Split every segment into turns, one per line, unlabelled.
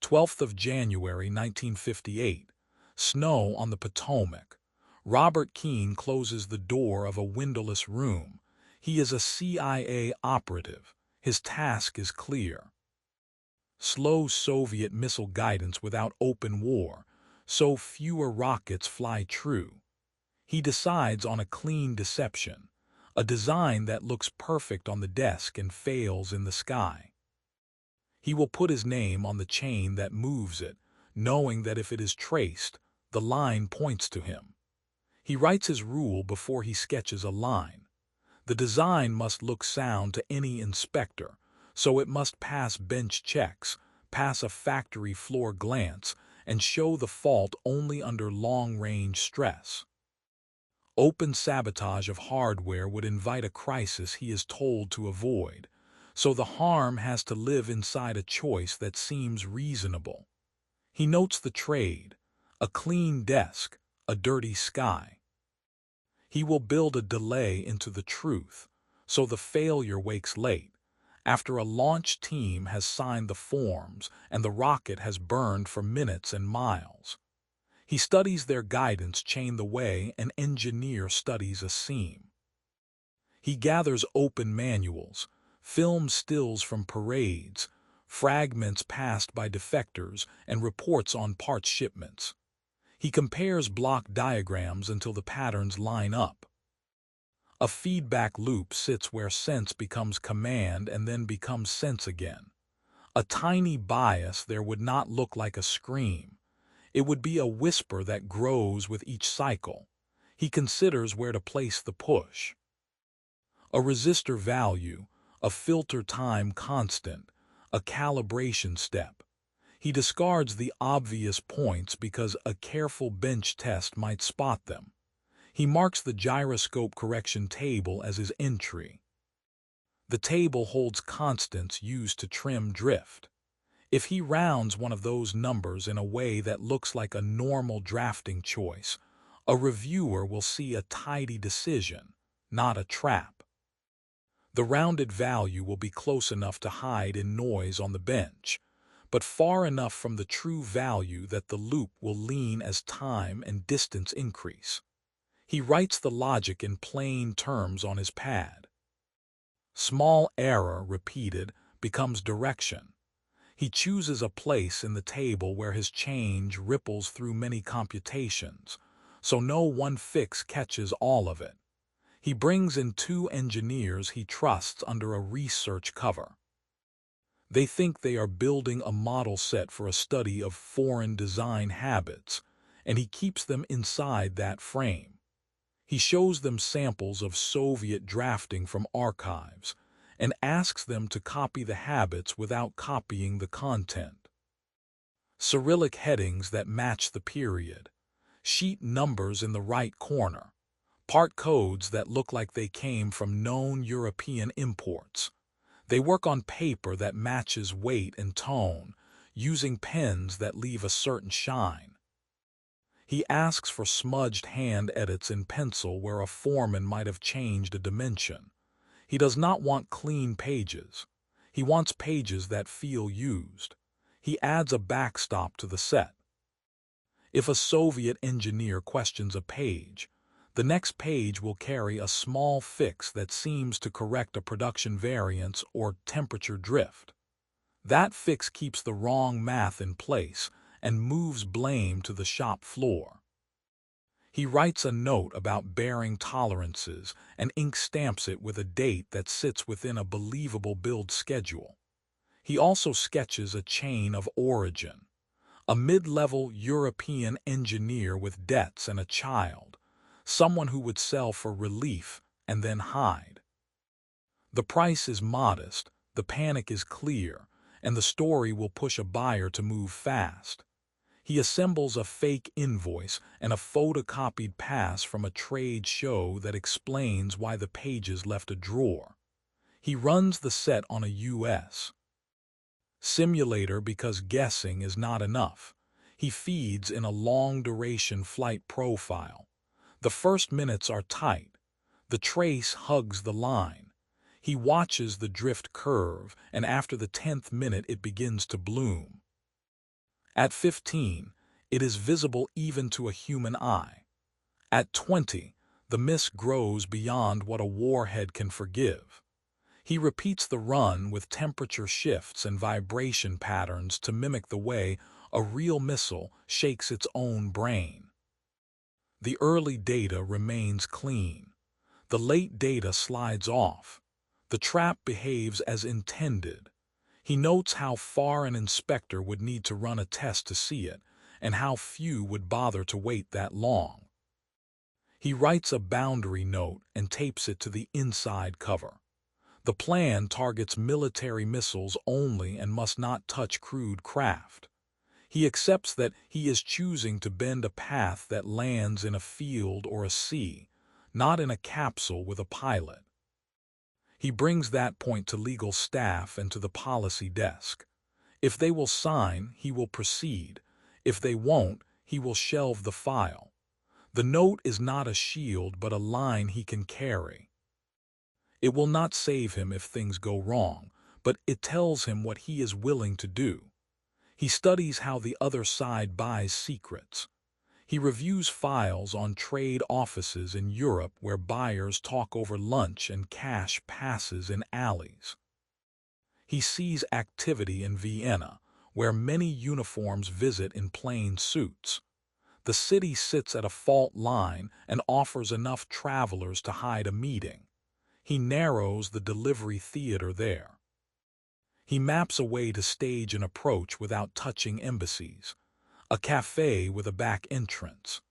12th of January 1958. Snow on the Potomac. Robert Keene closes the door of a windowless room. He is a CIA operative. His task is clear. Slow Soviet missile guidance without open war, so fewer rockets fly true. He decides on a clean deception, a design that looks perfect on the desk and fails in the sky. He will put his name on the chain that moves it, knowing that if it is traced, the line points to him. He writes his rule before he sketches a line. The design must look sound to any inspector, so it must pass bench checks, pass a factory floor glance, and show the fault only under long-range stress. Open sabotage of hardware would invite a crisis he is told to avoid, so the harm has to live inside a choice that seems reasonable. He notes the trade, a clean desk, a dirty sky. He will build a delay into the truth, so the failure wakes late, after a launch team has signed the forms and the rocket has burned for minutes and miles. He studies their guidance chain the way an engineer studies a seam. He gathers open manuals, film stills from parades, fragments passed by defectors, and reports on parts shipments. He compares block diagrams until the patterns line up. A feedback loop sits where sense becomes command and then becomes sense again. A tiny bias there would not look like a scream. It would be a whisper that grows with each cycle. He considers where to place the push. A resistor value, a filter time constant, a calibration step. He discards the obvious points because a careful bench test might spot them. He marks the gyroscope correction table as his entry. The table holds constants used to trim drift. If he rounds one of those numbers in a way that looks like a normal drafting choice, a reviewer will see a tidy decision, not a trap. The rounded value will be close enough to hide in noise on the bench, but far enough from the true value that the loop will lean as time and distance increase. He writes the logic in plain terms on his pad. Small error repeated becomes direction. He chooses a place in the table where his change ripples through many computations, so no one fix catches all of it. He brings in 2 engineers he trusts under a research cover. They think they are building a model set for a study of foreign design habits, and he keeps them inside that frame. He shows them samples of Soviet drafting from archives and asks them to copy the habits without copying the content. Cyrillic headings that match the period, sheet numbers in the right corner, part codes that look like they came from known European imports. They work on paper that matches weight and tone, using pens that leave a certain shine. He asks for smudged hand edits in pencil where a foreman might have changed a dimension. He does not want clean pages. He wants pages that feel used. He adds a backstop to the set. If a Soviet engineer questions a page, the next page will carry a small fix that seems to correct a production variance or temperature drift. That fix keeps the wrong math in place and moves blame to the shop floor. He writes a note about bearing tolerances and ink stamps it with a date that sits within a believable build schedule. He also sketches a chain of origin, a mid-level European engineer with debts and a child, someone who would sell for relief and then hide. The price is modest, the panic is clear, and the story will push a buyer to move fast. He assembles a fake invoice and a photocopied pass from a trade show that explains why the pages left a drawer. He runs the set on a U.S. simulator because guessing is not enough. He feeds in a long-duration flight profile. The first minutes are tight. The trace hugs the line. He watches the drift curve, and after the 10th minute it begins to bloom. At 15, it is visible even to a human eye. At 20, the miss grows beyond what a warhead can forgive. He repeats the run with temperature shifts and vibration patterns to mimic the way a real missile shakes its own brain. The early data remains clean. The late data slides off. The trap behaves as intended. He notes how far an inspector would need to run a test to see it, and how few would bother to wait that long. He writes a boundary note and tapes it to the inside cover. The plan targets military missiles only and must not touch crewed craft. He accepts that he is choosing to bend a path that lands in a field or a sea, not in a capsule with a pilot. He brings that point to legal staff and to the policy desk. If they will sign, he will proceed. If they won't, he will shelve the file. The note is not a shield but a line he can carry. It will not save him if things go wrong, but it tells him what he is willing to do. He studies how the other side buys secrets. He reviews files on trade offices in Europe where buyers talk over lunch and cash passes in alleys. He sees activity in Vienna, where many uniforms visit in plain suits. The city sits at a fault line and offers enough travelers to hide a meeting. He narrows the delivery theater there. He maps a way to stage an approach without touching embassies, a cafe with a back entrance,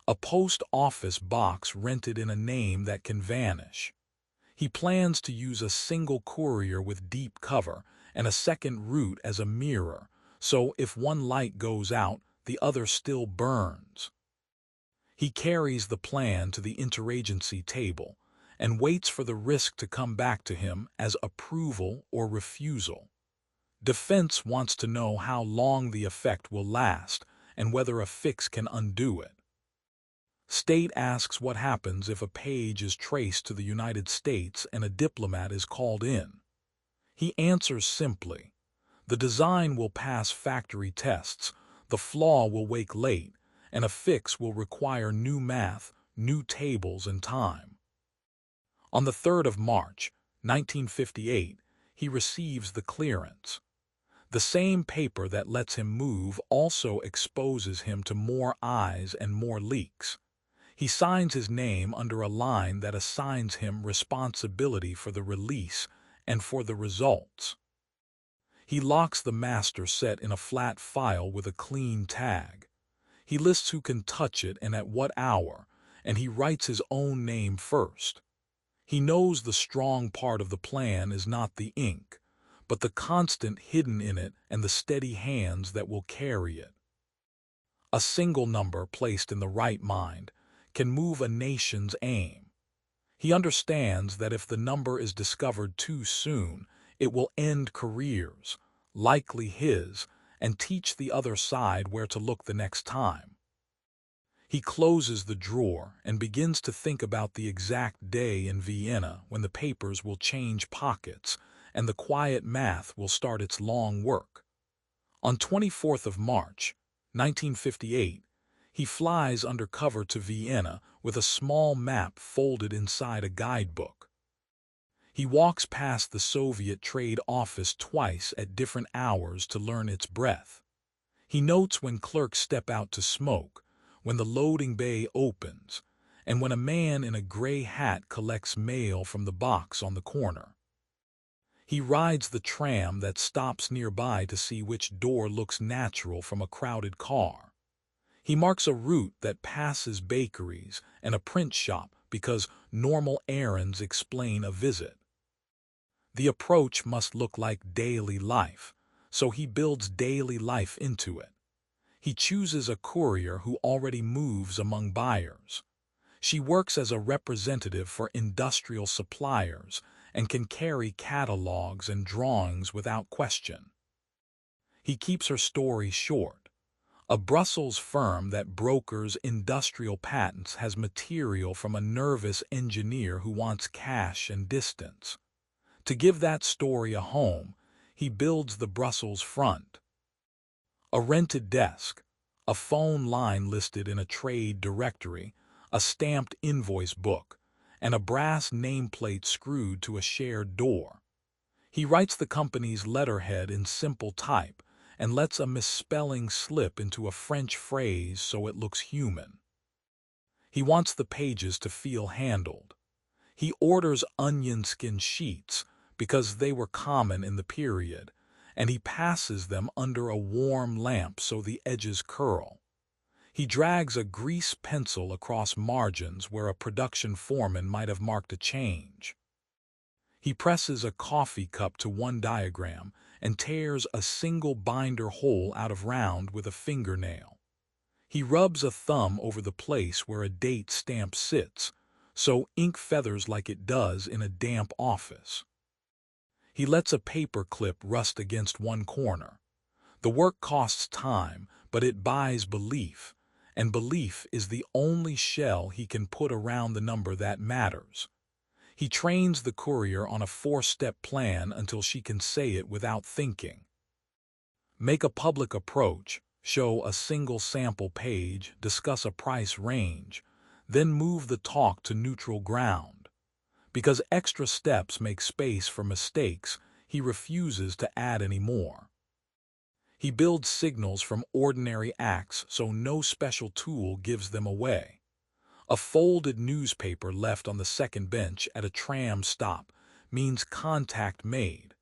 a post office box rented in a name that can vanish. He plans to use a single courier with deep cover and a second route as a mirror, so if one light goes out, the other still burns. He carries the plan to the interagency table and waits for the risk to come back to him as approval or refusal. Defense wants to know how long the effect will last and whether a fix can undo it. State asks what happens if a page is traced to the United States and a diplomat is called in. He answers simply. The design will pass factory tests, the flaw will wake late, and a fix will require new math, new tables, and time. On the 3rd of March, 1958, he receives the clearance. The same paper that lets him move also exposes him to more eyes and more leaks. He signs his name under a line that assigns him responsibility for the release and for the results. He locks the master set in a flat file with a clean tag. He lists who can touch it and at what hour, and he writes his own name first. He knows the strong part of the plan is not the ink, but the constant hidden in it and the steady hands that will carry it. A single number placed in the right mind can move a nation's aim. He understands that if the number is discovered too soon, it will end careers, likely his, and teach the other side where to look the next time. He closes the drawer and begins to think about the exact day in Vienna when the papers will change pockets and the quiet math will start its long work. On 24th of March, 1958, he flies undercover to Vienna with a small map folded inside a guidebook. He walks past the Soviet trade office twice at different hours to learn its breadth. He notes when clerks step out to smoke, when the loading bay opens, and when a man in a gray hat collects mail from the box on the corner. He rides the tram that stops nearby to see which door looks natural from a crowded car. He marks a route that passes bakeries and a print shop because normal errands explain a visit. The approach must look like daily life, so he builds daily life into it. He chooses a courier who already moves among buyers. She works as a representative for industrial suppliers and can carry catalogs and drawings without question. He keeps her story short. A Brussels firm that brokers industrial patents has material from a nervous engineer who wants cash and distance. To give that story a home, he builds the Brussels front. A rented desk, a phone line listed in a trade directory, a stamped invoice book, and a brass nameplate screwed to a shared door. He writes the company's letterhead in simple type and lets a misspelling slip into a French phrase so it looks human. He wants the pages to feel handled. He orders onion skin sheets because they were common in the period, and he passes them under a warm lamp so the edges curl. He drags a grease pencil across margins where a production foreman might have marked a change. He presses a coffee cup to one diagram and tears a single binder hole out of round with a fingernail. He rubs a thumb over the place where a date stamp sits, so ink feathers like it does in a damp office. He lets a paper clip rust against one corner. The work costs time, but it buys belief, and belief is the only shell he can put around the number that matters. He trains the courier on a 4-step plan until she can say it without thinking. Make a public approach, show a single sample page, discuss a price range, then move the talk to neutral ground. Because extra steps make space for mistakes, he refuses to add any more. He builds signals from ordinary acts so no special tool gives them away. A folded newspaper left on the second bench at a tram stop means contact made.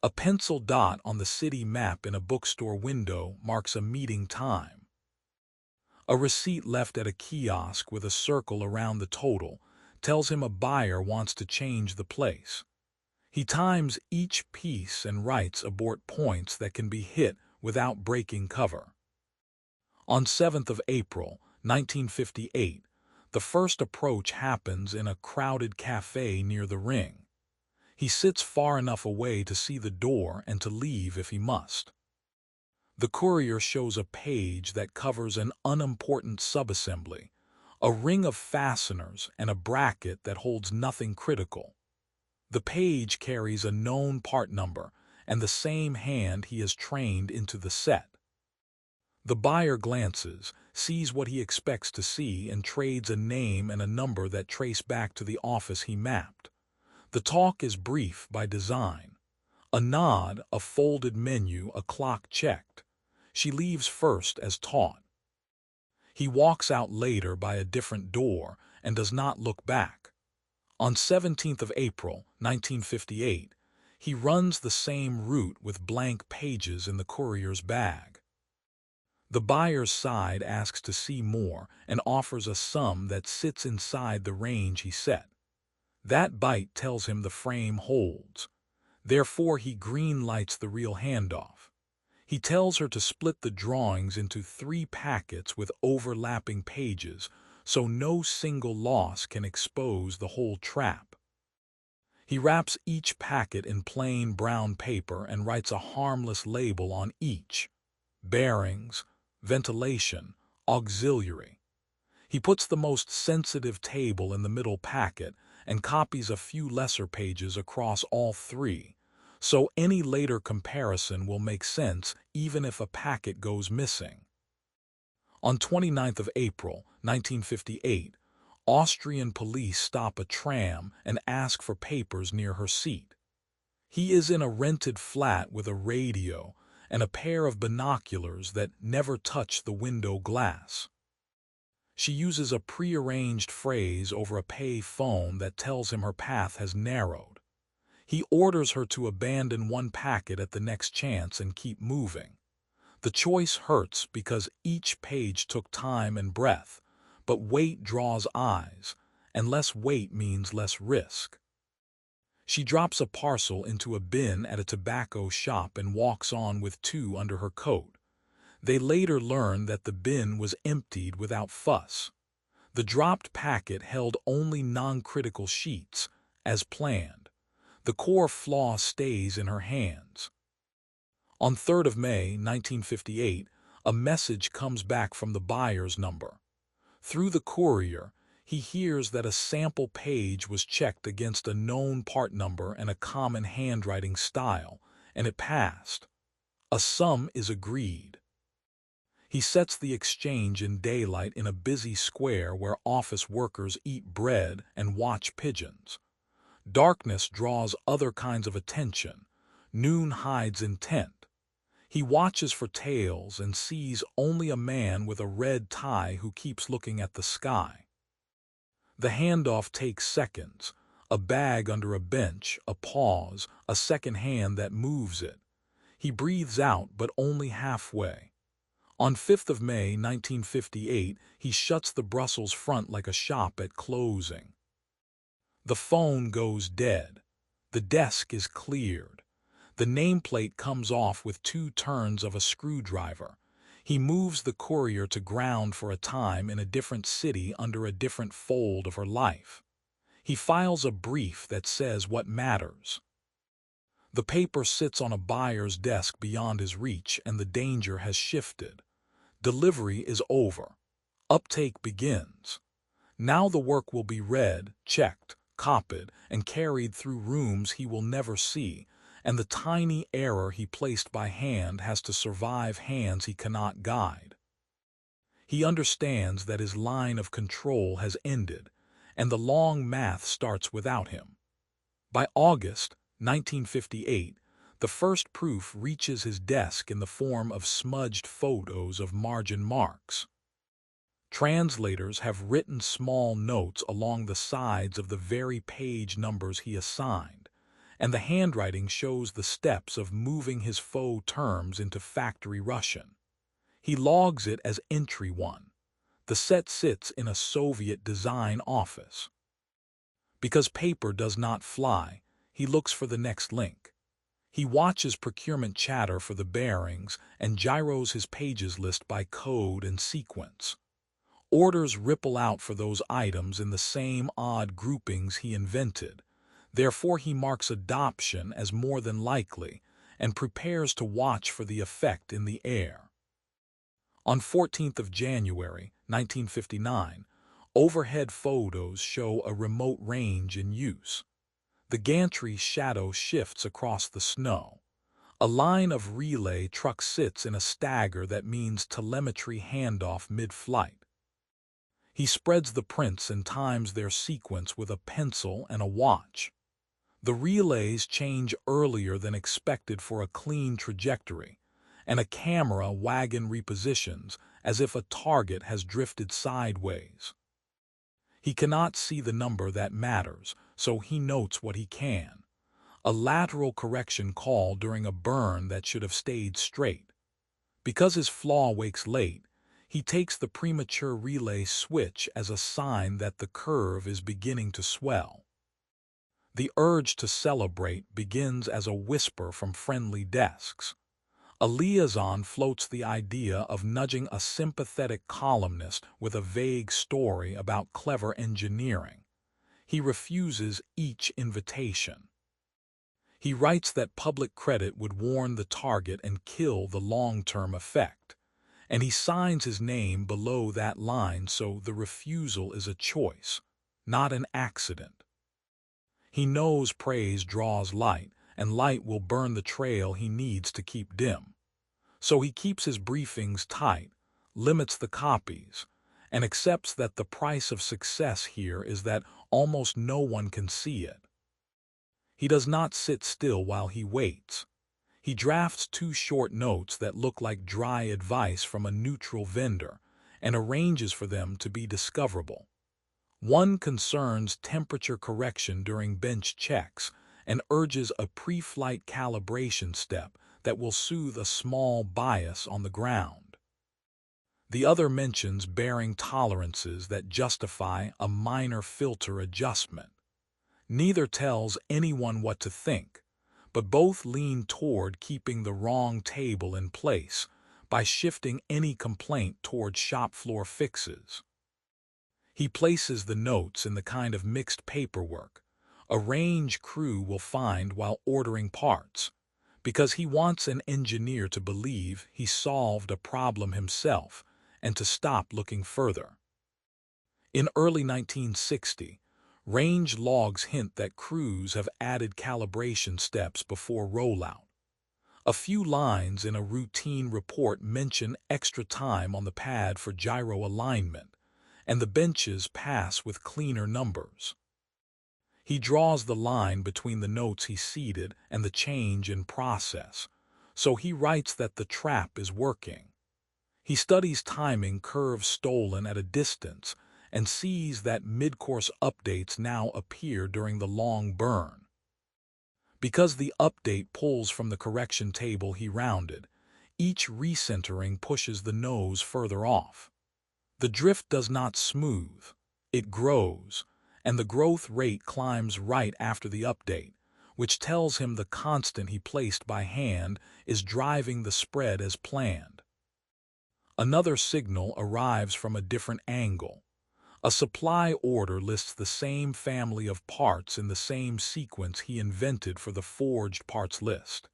A pencil dot on the city map in a bookstore window marks a meeting time. A receipt left at a kiosk with a circle around the total tells him a buyer wants to change the place. He times each piece and writes abort points that can be hit without breaking cover. On 7th of April, 1958, the first approach happens in a crowded cafe near the Ring. He sits far enough away to see the door and to leave if he must. The courier shows a page that covers an unimportant subassembly, a ring of fasteners and a bracket that holds nothing critical. The page carries a known part number and the same hand he has trained into the set. The buyer glances, sees what he expects to see, and trades a name and a number that trace back to the office he mapped. The talk is brief by design. A nod, a folded menu, a clock checked. She leaves first as taught. He walks out later by a different door and does not look back. On 17th of April, 1958, he runs the same route with blank pages in the courier's bag. The buyer's side asks to see more and offers a sum that sits inside the range he set. That bite tells him the frame holds. Therefore, he green-lights the real handoff. He tells her to split the drawings into 3 packets with overlapping pages so no single loss can expose the whole trap. He wraps each packet in plain brown paper and writes a harmless label on each: bearings, ventilation, auxiliary. He puts the most sensitive table in the middle packet and copies a few lesser pages across all 3, so any later comparison will make sense even if a packet goes missing. On 29th of April, 1958, Austrian police stop a tram and ask for papers near her seat. He is in a rented flat with a radio and a pair of binoculars that never touch the window glass. She uses a prearranged phrase over a pay phone that tells him her path has narrowed. He orders her to abandon one packet at the next chance and keep moving. The choice hurts because each page took time and breath, but weight draws eyes, and less weight means less risk. She drops a parcel into a bin at a tobacco shop and walks on with 2 under her coat. They later learn that the bin was emptied without fuss. The dropped packet held only non-critical sheets, as planned. The core flaw stays in her hands. On 3rd of May, 1958, a message comes back from the buyer's number. Through the courier, he hears that a sample page was checked against a known part number and a common handwriting style, and it passed. A sum is agreed. He sets the exchange in daylight in a busy square where office workers eat bread and watch pigeons. Darkness draws other kinds of attention. Noon hides intent. He watches for tails and sees only a man with a red tie who keeps looking at the sky. The handoff takes seconds. A bag under a bench, a pause, a second hand that moves it. He breathes out, but only halfway. On 5th of May, 1958, he shuts the Brussels front like a shop at closing. The phone goes dead. The desk is cleared. The nameplate comes off with 2 turns of a screwdriver. He moves the courier to ground for a time in a different city under a different fold of her life. He files a brief that says what matters. The paper sits on a buyer's desk beyond his reach, and the danger has shifted. Delivery is over. Uptake begins. Now the work will be read, checked, copied, and carried through rooms he will never see, and the tiny error he placed by hand has to survive hands he cannot guide. He understands that his line of control has ended, and the long math starts without him. By August 1958, the first proof reaches his desk in the form of smudged photos of margin marks. Translators have written small notes along the sides of the very page numbers he assigned, and the handwriting shows the steps of moving his faux terms into factory Russian. He logs it as entry 1. The set sits in a Soviet design office. Because paper does not fly, he looks for the next link. He watches procurement chatter for the bearings and gyros his pages list by code and sequence. Orders ripple out for those items in the same odd groupings he invented. Therefore he marks adoption as more than likely and prepares to watch for the effect in the air. On 14th of January, 1959, overhead photos show a remote range in use. The gantry shadow shifts across the snow. A line of relay trucks sits in a stagger that means telemetry handoff mid-flight. He spreads the prints and times their sequence with a pencil and a watch. The relays change earlier than expected for a clean trajectory, and a camera wagon repositions as if a target has drifted sideways. He cannot see the number that matters, so he notes what he can. A lateral correction call during a burn that should have stayed straight. Because his flaw wakes late, he takes the premature relay switch as a sign that the curve is beginning to swell. The urge to celebrate begins as a whisper from friendly desks. A liaison floats the idea of nudging a sympathetic columnist with a vague story about clever engineering. He refuses each invitation. He writes that public credit would warn the target and kill the long-term effect, and he signs his name below that line so the refusal is a choice, not an accident. He knows praise draws light, and light will burn the trail he needs to keep dim. So he keeps his briefings tight, limits the copies, and accepts that the price of success here is that almost no one can see it. He does not sit still while he waits. He drafts 2 short notes that look like dry advice from a neutral vendor and arranges for them to be discoverable. One concerns temperature correction during bench checks and urges a pre-flight calibration step that will soothe a small bias on the ground. The other mentions bearing tolerances that justify a minor filter adjustment. Neither tells anyone what to think, but both lean toward keeping the wrong table in place by shifting any complaint toward shop floor fixes. He places the notes in the kind of mixed paperwork a range crew will find while ordering parts, because he wants an engineer to believe he solved a problem himself and to stop looking further. In early 1960, range logs hint that crews have added calibration steps before rollout. A few lines in a routine report mention extra time on the pad for gyro alignment, and the benches pass with cleaner numbers. He draws the line between the notes he seeded and the change in process, so he writes that the trap is working. He studies timing curves stolen at a distance and sees that mid-course updates now appear during the long burn. Because the update pulls from the correction table he rounded, each recentering pushes the nose further off. The drift does not smooth, it grows, and the growth rate climbs right after the update, which tells him the constant he placed by hand is driving the spread as planned. Another signal arrives from a different angle. A supply order lists the same family of parts in the same sequence he invented for the forged parts list.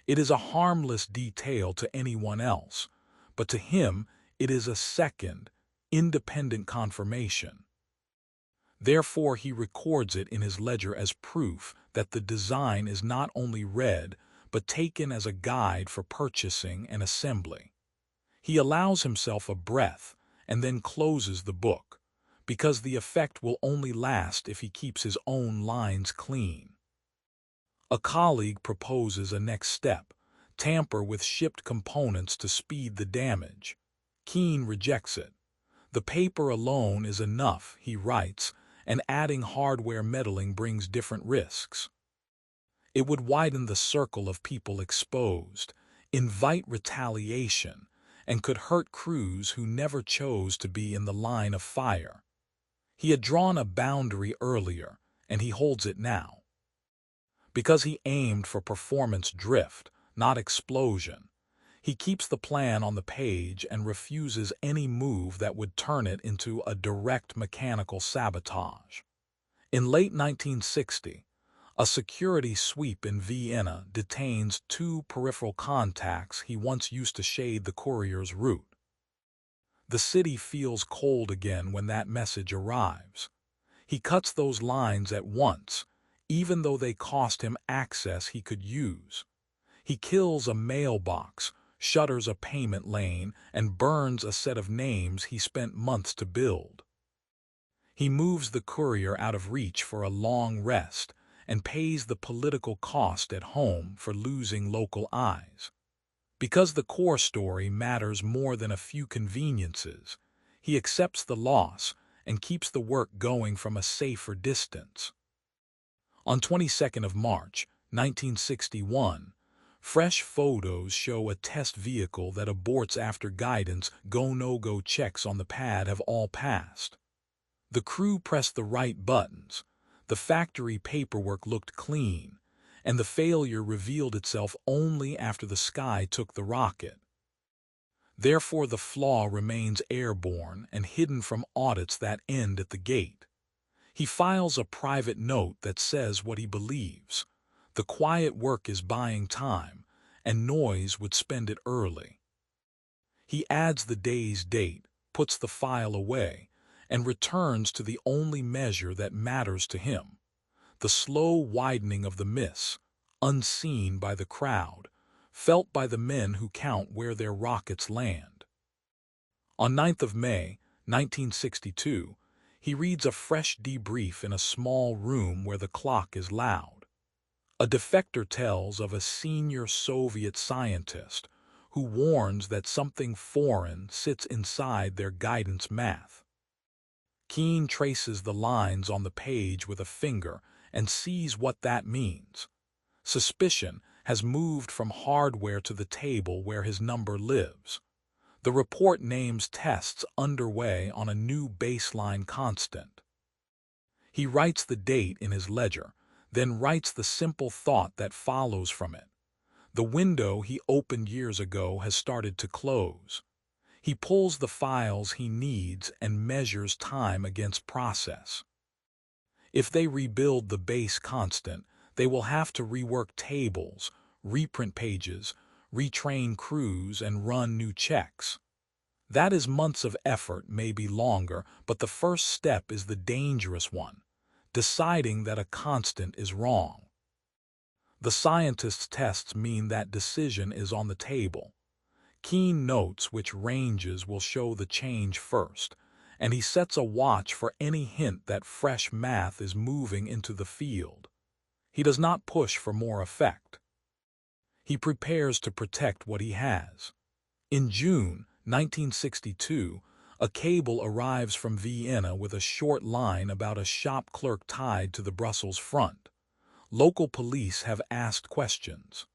It is a harmless detail to anyone else, but to him it is a second, independent confirmation. Therefore, he records it in his ledger as proof that the design is not only read, but taken as a guide for purchasing and assembly. He allows himself a breath and then closes the book, because the effect will only last if he keeps his own lines clean. A colleague proposes a next step: tamper with shipped components to speed the damage. Keene rejects it. The paper alone is enough, he writes, and adding hardware meddling brings different risks. It would widen the circle of people exposed, invite retaliation, and could hurt crews who never chose to be in the line of fire. He had drawn a boundary earlier, and he holds it now. Because he aimed for performance drift, not explosion, he keeps the plan on the page and refuses any move that would turn it into a direct mechanical sabotage. In late 1960, a security sweep in Vienna detains 2 peripheral contacts he once used to shade the courier's route. The city feels cold again when that message arrives. He cuts those lines at once, even though they cost him access he could use. He kills a mailbox, shutters a payment lane, and burns a set of names he spent months to build. He moves the courier out of reach for a long rest and pays the political cost at home for losing local eyes. Because the core story matters more than a few conveniences, he accepts the loss and keeps the work going from a safer distance. On 22nd of March, 1961, fresh photos show a test vehicle that aborts after guidance go-no-go checks on the pad have all passed. The crew pressed the right buttons, the factory paperwork looked clean, and the failure revealed itself only after the sky took the rocket. Therefore, the flaw remains airborne and hidden from audits that end at the gate. He files a private note that says what he believes: the quiet work is buying time, and noise would spend it early. He adds the day's date, puts the file away, and returns to the only measure that matters to him: the slow widening of the miss, unseen by the crowd, felt by the men who count where their rockets land. On 9th of May, 1962, he reads a fresh debrief in a small room where the clock is loud. A defector tells of a senior Soviet scientist who warns that something foreign sits inside their guidance math. Keene traces the lines on the page with a finger and sees what that means. Suspicion has moved from hardware to the table where his number lives. The report names tests underway on a new baseline constant. He writes the date in his ledger, then writes the simple thought that follows from it: the window he opened years ago has started to close. He pulls the files he needs and measures time against process. If they rebuild the base constant, they will have to rework tables, reprint pages, retrain crews, and run new checks. That is months of effort, maybe longer, but the first step is the dangerous one: deciding that a constant is wrong. The scientist's tests mean that decision is on the table. Keene notes which ranges will show the change first, and he sets a watch for any hint that fresh math is moving into the field. He does not push for more effect. He prepares to protect what he has. In June 1962, a cable arrives from Vienna with a short line about a shop clerk tied to the Brussels front. Local police have asked questions.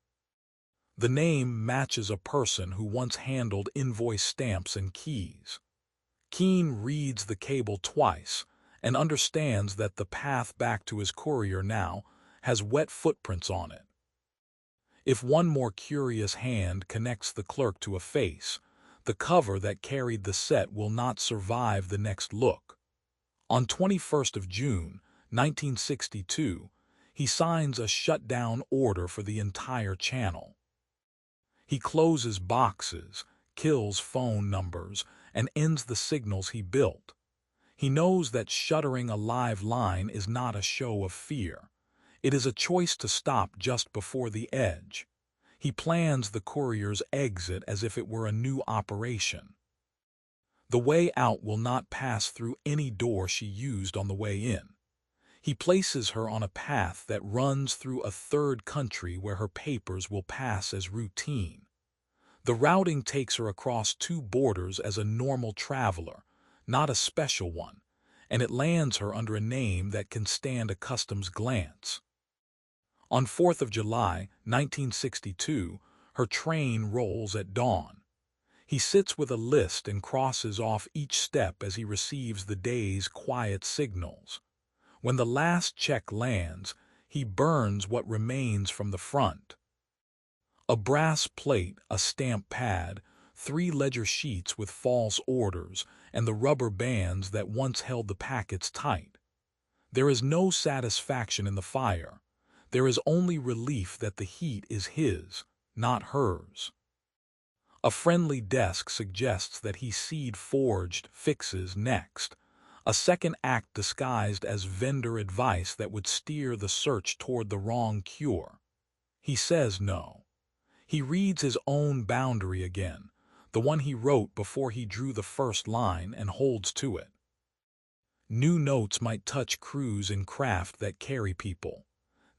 The name matches a person who once handled invoice stamps and keys. Keene reads the cable twice and understands that the path back to his courier now has wet footprints on it. If one more curious hand connects the clerk to a face, the cover that carried the set will not survive the next look. On 21st of June, 1962, he signs a shutdown order for the entire channel. He closes boxes, kills phone numbers, and ends the signals he built. He knows that shuttering a live line is not a show of fear. It is a choice to stop just before the edge. He plans the courier's exit as if it were a new operation. The way out will not pass through any door she used on the way in. He places her on a path that runs through a third country where her papers will pass as routine. The routing takes her across two borders as a normal traveler, not a special one, and it lands her under a name that can stand a customs glance. On 4th of July, 1962, her train rolls at dawn. He sits with a list and crosses off each step as he receives the day's quiet signals. When the last check lands, he burns what remains from the front. A brass plate, a stamp pad, 3 ledger sheets with false orders, and the rubber bands that once held the packets tight. There is no satisfaction in the fire. There is only relief that the heat is his, not hers. A friendly desk suggests that he seed forged fixes next, a second act disguised as vendor advice that would steer the search toward the wrong cure. He says no. He reads his own boundary again, the one he wrote before he drew the first line, and holds to it. New notes might touch crews in craft that carry people.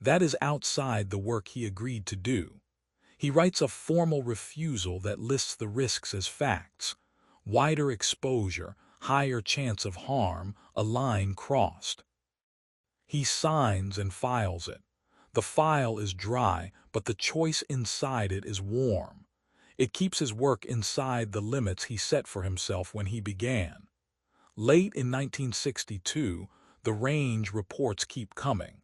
That is outside the work he agreed to do. He writes a formal refusal that lists the risks as facts: wider exposure, higher chance of harm, a line crossed. He signs and files it. The file is dry, but the choice inside it is warm. It keeps his work inside the limits he set for himself when he began. Late in 1962, the range reports keep coming.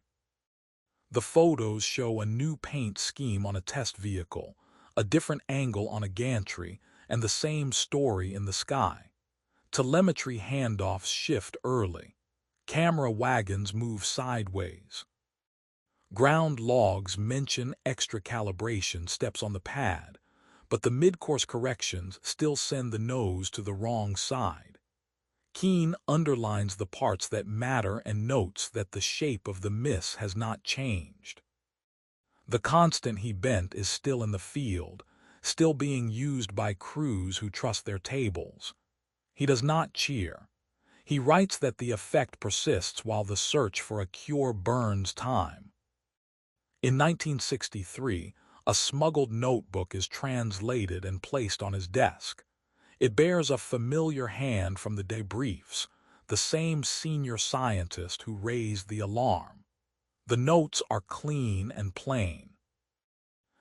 The photos show a new paint scheme on a test vehicle, a different angle on a gantry, and the same story in the sky. Telemetry handoffs shift early. Camera wagons move sideways. Ground logs mention extra calibration steps on the pad, but the mid-course corrections still send the nose to the wrong side. Keene underlines the parts that matter and notes that the shape of the miss has not changed. The constant he bent is still in the field, still being used by crews who trust their tables. He does not cheer. He writes that the effect persists while the search for a cure burns time. In 1963, a smuggled notebook is translated and placed on his desk. It bears a familiar hand from the debriefs, the same senior scientist who raised the alarm. The notes are clean and plain.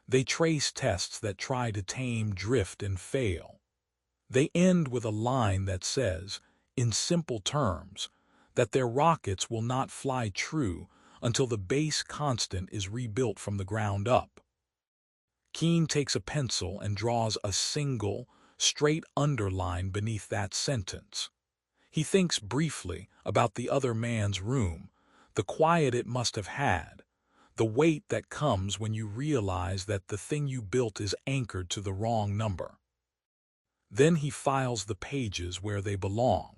They trace tests that try to tame drift and fail. They end with a line that says, in simple terms, that their rockets will not fly true until the base constant is rebuilt from the ground up. Keene takes a pencil and draws a single, straight underline beneath that sentence. He thinks briefly about the other man's room, the quiet it must have had, the weight that comes when you realize that the thing you built is anchored to the wrong number. Then he files the pages where they belong.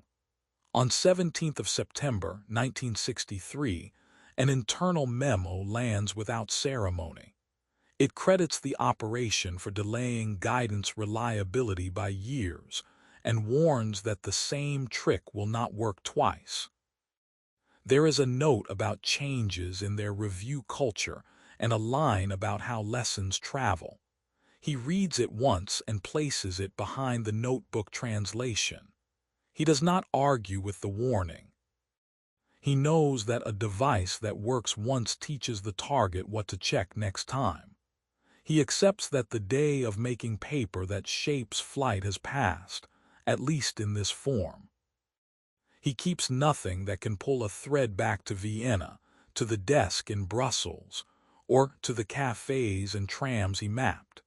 On 17th of September, 1963, An internal memo lands without ceremony. It credits the operation for delaying guidance reliability by years and warns that the same trick will not work twice. There is a note about changes in their review culture and a line about how lessons travel. He reads it once and places it behind the notebook translation. He does not argue with the warning. He knows that a device that works once teaches the target what to check next time. He accepts that the day of making paper that shapes flight has passed, at least in this form. He keeps nothing that can pull a thread back to Vienna, to the desk in Brussels, or to the cafes and trams he mapped.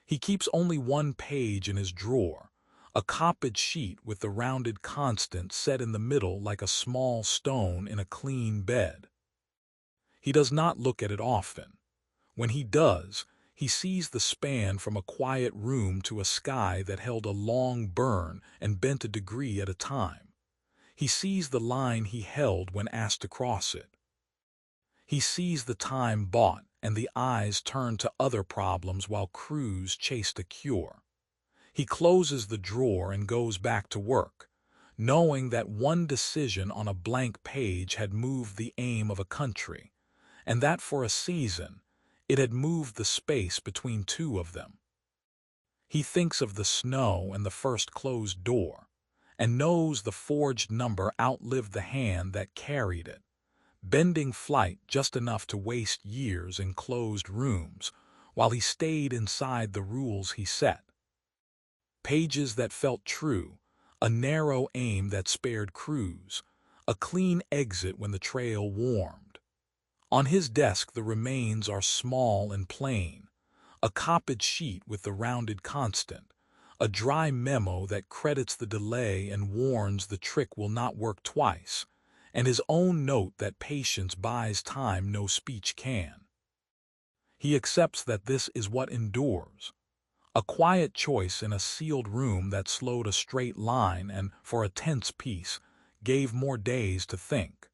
He keeps only one page in his drawer, a copied sheet with the rounded constant set in the middle like a small stone in a clean bed. He does not look at it often. When he does, he sees the span from a quiet room to a sky that held a long burn and bent a degree at a time. He sees the line he held when asked to cross it. He sees the time bought and the eyes turned to other problems while crews chased a cure. He closes the drawer and goes back to work, knowing that one decision on a blank page had moved the aim of a country, and that for a season it had moved the space between two of them. He thinks of the snow and the first closed door, and knows the forged number outlived the hand that carried it, bending flight just enough to waste years in closed rooms while he stayed inside the rules he set. Pages that felt true, a narrow aim that spared crews, a clean exit when the trail warmed. On his desk the remains are small and plain, a copied sheet with the rounded constant, a dry memo that credits the delay and warns the trick will not work twice, and his own note that patience buys time no speech can. He accepts that this is what endures. A quiet choice in a sealed room that slowed a straight line and, for a tense piece, gave more days to think.